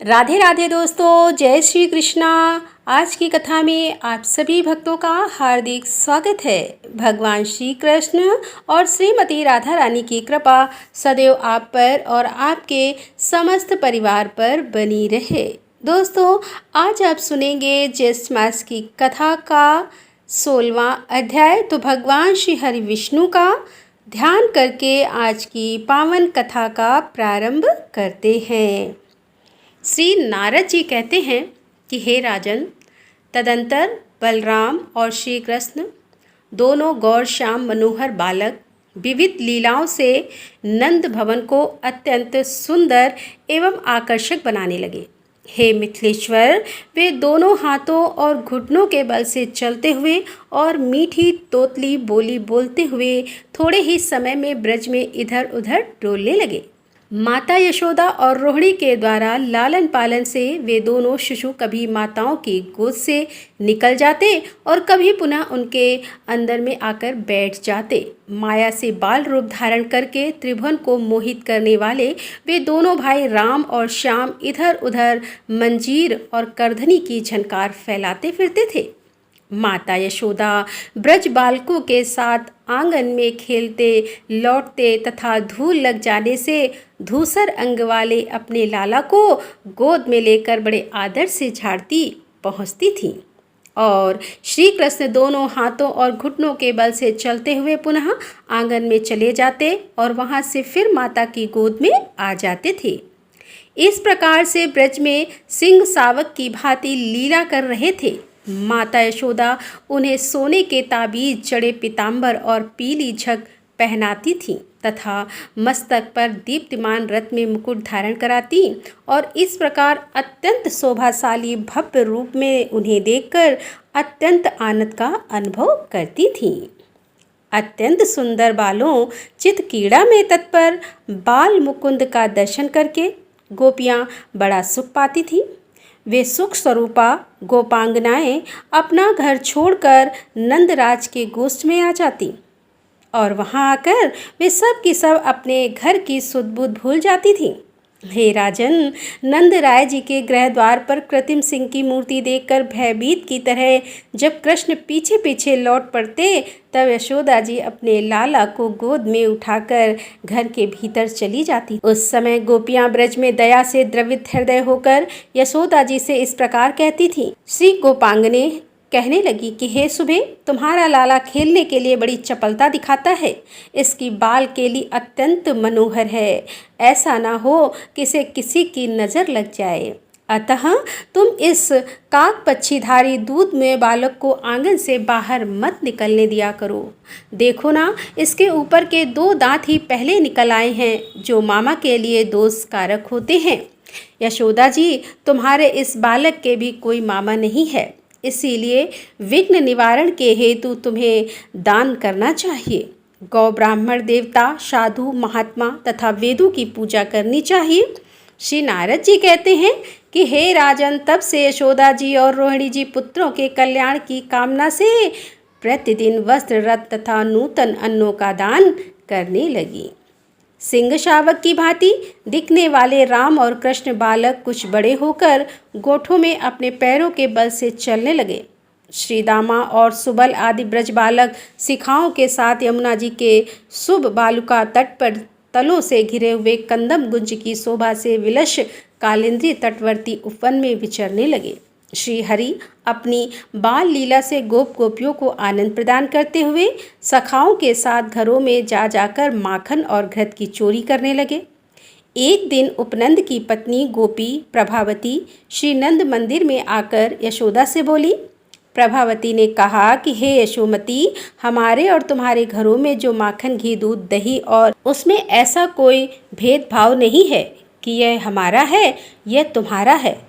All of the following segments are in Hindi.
राधे राधे दोस्तों, जय श्री कृष्णा। आज की कथा में आप सभी भक्तों का हार्दिक स्वागत है। भगवान श्री कृष्ण और श्रीमती राधा रानी की कृपा सदैव आप पर और आपके समस्त परिवार पर बनी रहे। दोस्तों, आज आप सुनेंगे ज्येष्ठ मास की कथा का 16वां अध्याय। तो भगवान श्री हरि विष्णु का ध्यान करके आज की पावन कथा का प्रारंभ करते हैं। श्री नारद जी कहते हैं कि हे राजन, तदंतर बलराम और श्री कृष्ण दोनों गौर श्याम मनोहर बालक विविध लीलाओं से नंद भवन को अत्यंत सुंदर एवं आकर्षक बनाने लगे। हे मिथिलेश्वर, वे दोनों हाथों और घुटनों के बल से चलते हुए और मीठी तोतली बोली बोलते हुए थोड़े ही समय में ब्रज में इधर उधर डोलने लगे। माता यशोदा और रोहिणी के द्वारा लालन पालन से वे दोनों शिशु कभी माताओं की गोद से निकल जाते और कभी पुनः उनके अंदर में आकर बैठ जाते। माया से बाल रूप धारण करके त्रिभुवन को मोहित करने वाले वे दोनों भाई राम और श्याम इधर उधर मंजीर और करधनी की झनकार फैलाते फिरते थे। माता यशोदा ब्रज बालकों के साथ आंगन में खेलते लौटते तथा धूल लग जाने से धूसर अंग वाले अपने लाला को गोद में लेकर बड़े आदर से झाड़ती पहुँचती थीं और श्री कृष्ण दोनों हाथों और घुटनों के बल से चलते हुए पुनः आंगन में चले जाते और वहाँ से फिर माता की गोद में आ जाते थे। इस प्रकार से ब्रज में सिंह सावक की भांति लीला कर रहे थे। माता यशोदा उन्हें सोने के ताबीज जड़े पीताम्बर और पीली झग पहनाती थीं तथा मस्तक पर दीप्तिमान रत्न में मुकुट धारण कराती और इस प्रकार अत्यंत शोभाशाली भव्य रूप में उन्हें देखकर अत्यंत आनंद का अनुभव करती थीं। अत्यंत सुंदर बालों चित कीड़ा में तत्पर बाल मुकुंद का दर्शन करके गोपियाँ बड़ा सुख पाती थीं। वे सुख स्वरूपा गोपांगनाएं अपना घर छोड़कर नंदराज के गोष्ठ में आ जाती और वहां आकर वे सब की सब अपने घर की सुध बुध भूल जाती थीं। हे राजन, नंद राय जी के गृह द्वार पर कृत्रिम सिंह की मूर्ति देखकर भयभीत की तरह जब कृष्ण पीछे पीछे लौट पड़ते तब यशोदा जी अपने लाला को गोद में उठाकर घर के भीतर चली जाती। उस समय गोपियां ब्रज में दया से द्रवित हृदय होकर यशोदा जी से इस प्रकार कहती थीं। श्री गोपांगने कहने लगी कि हे सुबे, तुम्हारा लाला खेलने के लिए बड़ी चपलता दिखाता है। इसकी बाल केली अत्यंत मनोहर है। ऐसा ना हो कि इसे किसी की नज़र लग जाए। अतः तुम इस काक पक्षीधारी दूध में बालक को आंगन से बाहर मत निकलने दिया करो। देखो ना, इसके ऊपर के 2 दांत ही पहले निकल आए हैं जो मामा के लिए दोष कारक होते हैं। यशोदा जी, तुम्हारे इस बालक के भी कोई मामा नहीं है, इसीलिए विघ्न निवारण के हेतु तुम्हें दान करना चाहिए। गौ ब्राह्मण देवता साधु महात्मा तथा वेदों की पूजा करनी चाहिए। श्री नारद जी कहते हैं कि हे राजन, तब से यशोदा जी और रोहिणी जी पुत्रों के कल्याण की कामना से प्रतिदिन वस्त्र रत्न तथा नूतन अन्नों का दान करने लगी। सिंह शावक की भांति दिखने वाले राम और कृष्ण बालक कुछ बड़े होकर गोठों में अपने पैरों के बल से चलने लगे। श्री दामा और सुबल आदि ब्रज बालक शिखाओं के साथ यमुना जी के शुभ बालुका तट पर तलों से घिरे हुए कंदम गुंज की शोभा से विलस कालिंदी तटवर्ती उपवन में विचरने लगे। श्री हरि अपनी बाल लीला से गोप गोपियों को आनंद प्रदान करते हुए सखाओं के साथ घरों में जा जाकर माखन और घृत की चोरी करने लगे। एक दिन उपनंद की पत्नी गोपी प्रभावती श्री नंद मंदिर में आकर यशोदा से बोली। प्रभावती ने कहा कि हे यशोमती, हमारे और तुम्हारे घरों में जो माखन घी दूध दही और उसमें ऐसा कोई भेदभाव नहीं है कि यह हमारा है यह तुम्हारा है।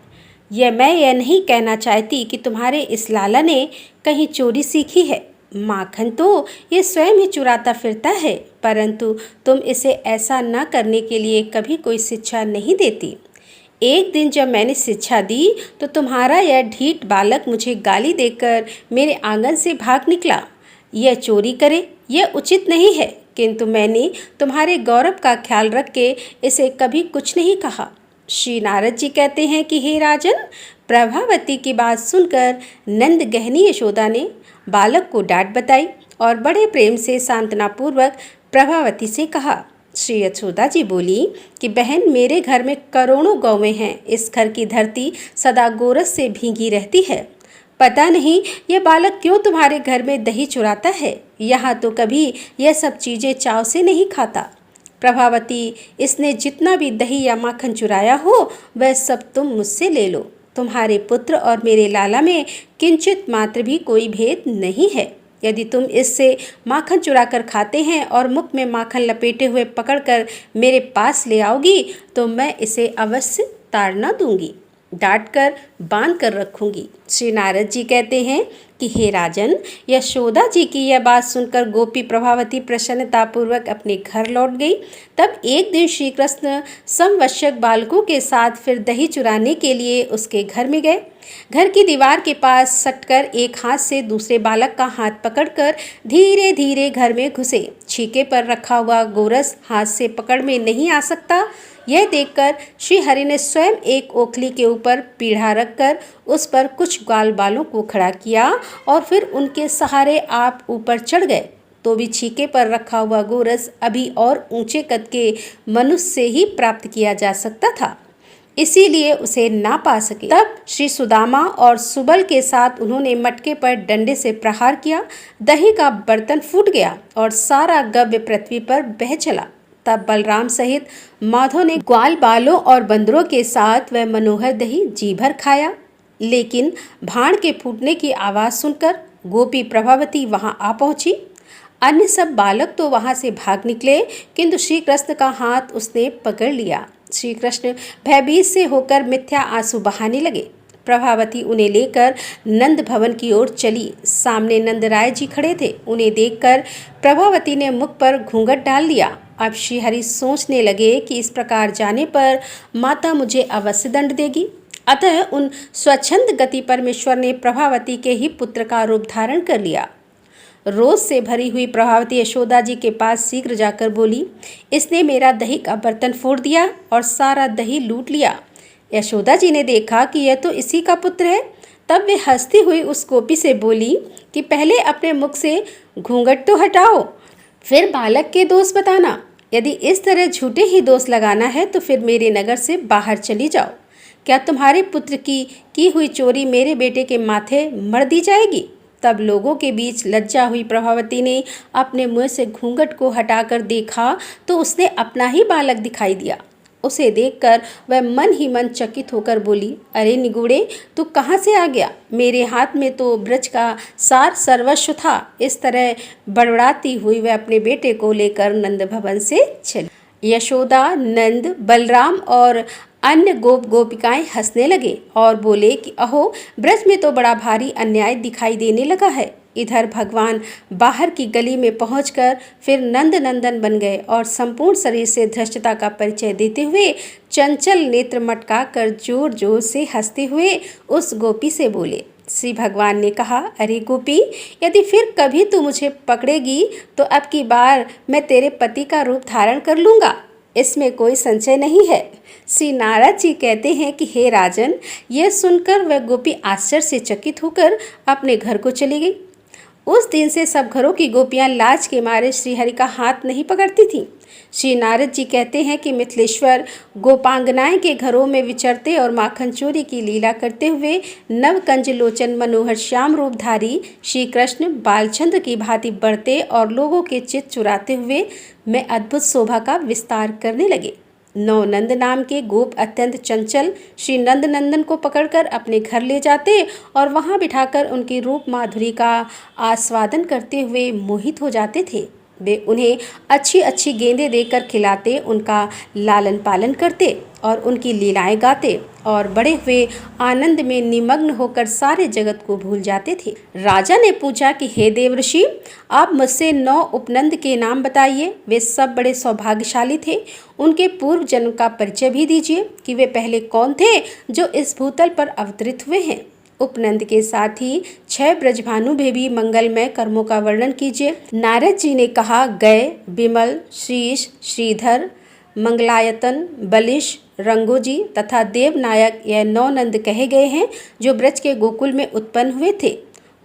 मैं यह नहीं कहना चाहती कि तुम्हारे इस लाला ने कहीं चोरी सीखी है। माखन तो ये स्वयं ही चुराता फिरता है, परंतु तुम इसे ऐसा न करने के लिए कभी कोई शिक्षा नहीं देती। एक दिन जब मैंने शिक्षा दी तो तुम्हारा यह ढीठ बालक मुझे गाली देकर मेरे आंगन से भाग निकला। यह चोरी करे यह उचित नहीं है, किंतु मैंने तुम्हारे गौरव का ख्याल रख के इसे कभी कुछ नहीं कहा। श्री नारद जी कहते हैं कि हे राजन, प्रभावती की बात सुनकर नंद गहनी यशोदा ने बालक को डांट बताई और बड़े प्रेम से सांत्वनापूर्वक प्रभावती से कहा। श्री यशोदा जी बोली कि बहन, मेरे घर में करोड़ों गौवें हैं। इस घर की धरती सदा गोरस से भीगी रहती है। पता नहीं यह बालक क्यों तुम्हारे घर में दही चुराता है। यहाँ तो कभी यह सब चीज़ें चाव से नहीं खाता। प्रभावती, इसने जितना भी दही या माखन चुराया हो वह सब तुम मुझसे ले लो। तुम्हारे पुत्र और मेरे लाला में किंचित मात्र भी कोई भेद नहीं है। यदि तुम इससे माखन चुरा कर खाते हैं और मुख में माखन लपेटे हुए पकड़कर मेरे पास ले आओगी तो मैं इसे अवश्य ताड़ न दूंगी, डांट कर बांध कर रखूंगी। श्री नारद जी कहते हैं कि हे राजन, यशोदा जी की यह बात सुनकर गोपी प्रभावती प्रसन्नतापूर्वक अपने घर लौट गई। तब एक दिन श्री कृष्ण समवयस्क बालकों के साथ फिर दही चुराने के लिए उसके घर में गए। घर की दीवार के पास सटकर एक हाथ से दूसरे बालक का हाथ पकड़कर धीरे धीरे घर में घुसे। छीके पर रखा हुआ गोरस हाथ से पकड़ में नहीं आ सकता। यह देखकर श्री हरि ने स्वयं एक ओखली के ऊपर पीढ़ा रखकर उस पर कुछ ग्वाल बालों को खड़ा किया और फिर उनके सहारे आप ऊपर चढ़ गए। तो भी छीके पर रखा हुआ गोरस अभी और ऊंचे कद के मनुष्य से ही प्राप्त किया जा सकता था, इसीलिए उसे ना पा सके। तब श्री सुदामा और सुबल के साथ उन्होंने मटके पर डंडे से प्रहार किया। दही का बर्तन फूट गया और सारा गव्य पृथ्वी पर बह चला। तब बलराम सहित माधव ने ग्वाल बालों और बंदरों के साथ वह मनोहर दही जी भर खाया। लेकिन भाण के फूटने की आवाज़ सुनकर गोपी प्रभावती वहां आ पहुंची। अन्य सब बालक तो वहां से भाग निकले, किंतु श्री कृष्ण का हाथ उसने पकड़ लिया। श्री कृष्ण भयभीत से होकर मिथ्या आंसू बहाने लगे। प्रभावती उन्हें लेकर नंद भवन की ओर चली। सामने नंदराय जी खड़े थे। उन्हें देखकर प्रभावती ने मुख पर घूंघट डाल लिया। अब श्री हरि सोचने लगे कि इस प्रकार जाने पर माता मुझे अवश्य दंड देगी। अतः उन स्वच्छंद गति परमेश्वर ने प्रभावती के ही पुत्र का रूप धारण कर लिया। रोज से भरी हुई प्रभावती यशोदा जी के पास शीघ्र जाकर बोली, इसने मेरा दही का बर्तन फोड़ दिया और सारा दही लूट लिया। यशोदा जी ने देखा कि यह तो इसी का पुत्र है। तब वे हंसती हुई उस गोपी से बोली कि पहले अपने मुख से घूंघट तो हटाओ, फिर बालक के दोष बताना। यदि इस तरह झूठे ही दोष लगाना है तो फिर मेरे नगर से बाहर चली जाओ। क्या तुम्हारे पुत्र की हुई चोरी मेरे बेटे के माथे मढ़ दी जाएगी? तब लोगों के बीच लज्जा हुई प्रभावती ने अपने मुंह से घूंघट को हटाकर देखा तो उसने अपना ही बालक दिखाई दिया। उसे देखकर वह मन ही मन चकित होकर बोली, अरे निगूढ़े, तू कहाँ से आ गया? मेरे हाथ में तो ब्रज का सार सर्वस्व था। इस तरह बड़बड़ाती हुई वह अपने बेटे को लेकर नंद भवन से चली। यशोदा, नंद, बलराम और अन्य गोपिकाएं हंसने लगे और बोले कि अहो, ब्रज में तो बड़ा भारी अन्याय दिखाई देने लगा है। इधर भगवान बाहर की गली में पहुंचकर फिर नंद नंदन बन गए और संपूर्ण शरीर से धृष्टता का परिचय देते हुए चंचल नेत्र मटका कर जोर जोर से हंसते हुए उस गोपी से बोले। श्री भगवान ने कहा, अरे गोपी, यदि फिर कभी तू मुझे पकड़ेगी तो अब की बार मैं तेरे पति का रूप धारण कर लूँगा, इसमें कोई संशय नहीं है। श्री नारद जी कहते हैं कि हे राजन, यह सुनकर वह गोपी आश्चर्य से चकित होकर अपने घर को चली गई। उस दिन से सब घरों की गोपियां लाज के मारे श्रीहरि का हाथ नहीं पकड़ती थीं। श्री नारद जी कहते हैं कि मिथिलेश्वर गोपांगनाएं के घरों में विचरते और माखन चोरी की लीला करते हुए नवकंज लोचन मनोहर श्याम रूपधारी श्री कृष्ण बालचंद्र की भांति बढ़ते और लोगों के चित्त चुराते हुए में अद्भुत शोभा का विस्तार करने लगे। नवनंद नाम के गोप अत्यंत चंचल श्री नंद नंदन को पकड़कर अपने घर ले जाते और वहां बिठाकर उनकी रूप माधुरी का आस्वादन करते हुए मोहित हो जाते थे। वे उन्हें अच्छी अच्छी गेंदें देकर खिलाते, उनका लालन पालन करते और उनकी लीलाएं गाते और बड़े हुए आनंद में निमग्न होकर सारे जगत को भूल जाते थे। राजा ने पूछा कि हे देवऋषि, आप मुझसे 9 उपनंद के नाम बताइए। वे सब बड़े सौभाग्यशाली थे। उनके पूर्व जन्म का परिचय भी दीजिए कि वे पहले कौन थे जो इस भूतल पर अवतरित हुए हैं। उपनंद के साथ ही 6 ब्रजभानु में भी मंगलमय कर्मों का वर्णन कीजिए। नारद जी ने कहा, गय, विमल, श्रीश, श्रीधर, मंगलायतन, बलिश, रंगोजी तथा देवनायक यह 9 नंद कहे गए हैं जो ब्रज के गोकुल में उत्पन्न हुए थे।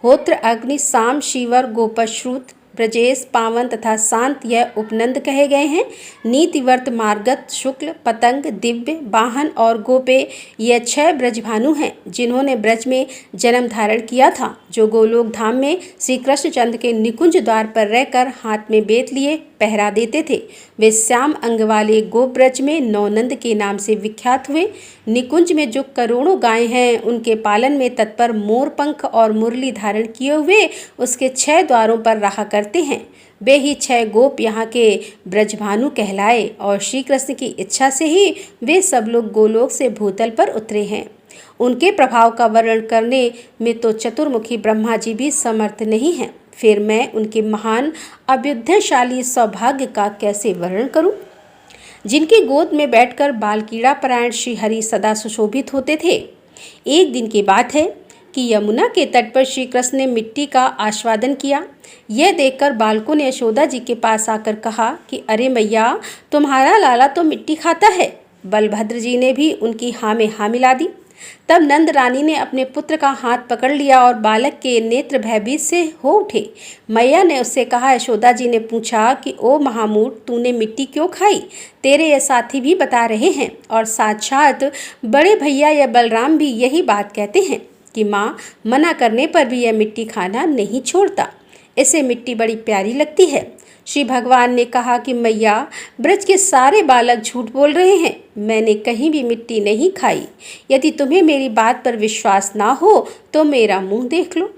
होत्र, अग्नि, साम, शीवर, गोपश्रुत, ब्रजेश, पावन तथा शांत यह उपनंद कहे गए हैं। नीतिवर्त, मार्गत, शुक्ल, पतंग, दिव्य, वाहन और गोपे यह 6 ब्रजभानु हैं जिन्होंने ब्रज में जन्म धारण किया था, जो गोलोक धाम में श्री कृष्णचंद्र के निकुंज द्वार पर रहकर हाथ में बेत लिए पहरा देते थे। वे श्याम अंग वाले गोब्रज में 9 नंद के नाम से विख्यात हुए। निकुंज में जो करोड़ों गायें हैं उनके पालन में तत्पर मोर पंख और मुरली धारण किए हुए उसके 6 द्वारों पर रहा करते हैं। वे ही 6 गोप यहाँ के ब्रजभानु कहलाए और श्री कृष्ण की इच्छा से ही वे सब लोग गोलोक से भूतल पर उतरे हैं। उनके प्रभाव का वर्णन करने में तो चतुर्मुखी ब्रह्मा जी भी समर्थ नहीं हैं। फिर मैं उनके महान अभ्युदयशाली सौभाग्य का कैसे वर्णन करूं, जिनकी गोद में बैठकर बाल कीड़ा परायण श्री हरि सदा सुशोभित होते थे। एक दिन की बात है कि यमुना के तट पर श्री कृष्ण ने मिट्टी का आस्वादन किया। यह देखकर बालकों ने यशोदा जी के पास आकर कहा कि अरे मैया, तुम्हारा लाला तो मिट्टी खाता है। बलभद्र जी ने भी उनकी हाँ में हाँ मिला दी। तब नंद रानी ने अपने पुत्र का हाथ पकड़ लिया और बालक के नेत्र भयभीत से हो उठे। मैया ने उससे कहा, यशोदा जी ने पूछा कि ओ महामूढ़, तूने मिट्टी क्यों खाई? तेरे ये साथी भी बता रहे हैं और साक्षात बड़े भैया या बलराम भी यही बात कहते हैं कि माँ मना करने पर भी यह मिट्टी खाना नहीं छोड़ता। इसे मिट्टी बड़ी प्यारी लगती है। श्री भगवान ने कहा कि मैया, ब्रज के सारे बालक झूठ बोल रहे हैं। मैंने कहीं भी मिट्टी नहीं खाई। यदि तुम्हें मेरी बात पर विश्वास ना हो तो मेरा मुंह देख लो।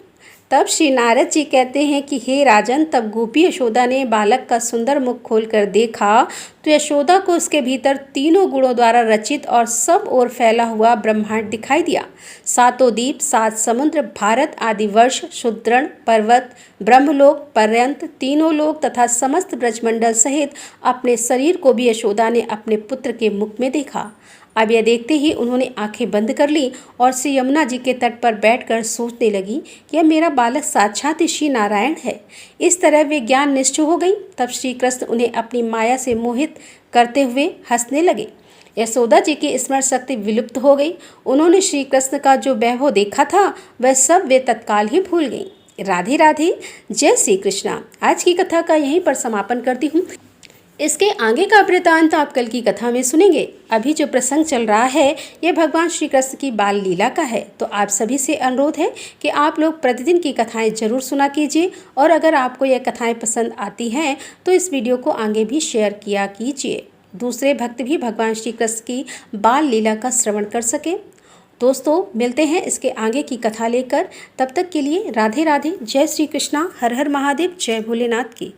तब श्री नारद जी कहते हैं कि हे राजन, तब गोपी यशोदा ने बालक का सुंदर मुख खोलकर देखा तो यशोदा को उसके भीतर 3 गुणों द्वारा रचित और सब ओर फैला हुआ ब्रह्मांड दिखाई दिया। 7 द्वीप, 7 समुद्र, भारत आदि वर्ष, शुद्रण, पर्वत, ब्रह्मलोक पर्यंत 3 लोक तथा समस्त ब्रजमंडल सहित अपने शरीर को भी यशोदा ने अपने पुत्र के मुख में देखा। अब यह देखते ही उन्होंने आंखें बंद कर ली और श्री यमुना जी के तट पर बैठकर सोचने लगी कि यह मेरा बालक साक्षात श्री नारायण है। इस तरह वे ज्ञान निष्ठ हो गई। तब श्री कृष्ण उन्हें अपनी माया से मोहित करते हुए हंसने लगे। यशोदा जी की स्मरण शक्ति विलुप्त हो गई। उन्होंने श्री कृष्ण का जो वैभव देखा था वह सब वे तत्काल ही भूल गईं। राधे राधे, जय श्री कृष्णा। आज की कथा का यहीं पर समापन करती हूँ। इसके आगे का वृतांत आप कल की कथा में सुनेंगे। अभी जो प्रसंग चल रहा है यह भगवान श्री कृष्ण की बाल लीला का है। तो आप सभी से अनुरोध है कि आप लोग प्रतिदिन की कथाएं जरूर सुना कीजिए और अगर आपको यह कथाएं पसंद आती हैं तो इस वीडियो को आगे भी शेयर किया कीजिए। दूसरे भक्त भी भगवान श्री कृष्ण की बाल लीला का श्रवण कर सके। दोस्तों, मिलते हैं इसके आगे की कथा लेकर। तब तक के लिए राधे राधे, जय श्री कृष्णा, हर हर महादेव, जय भोलेनाथ की।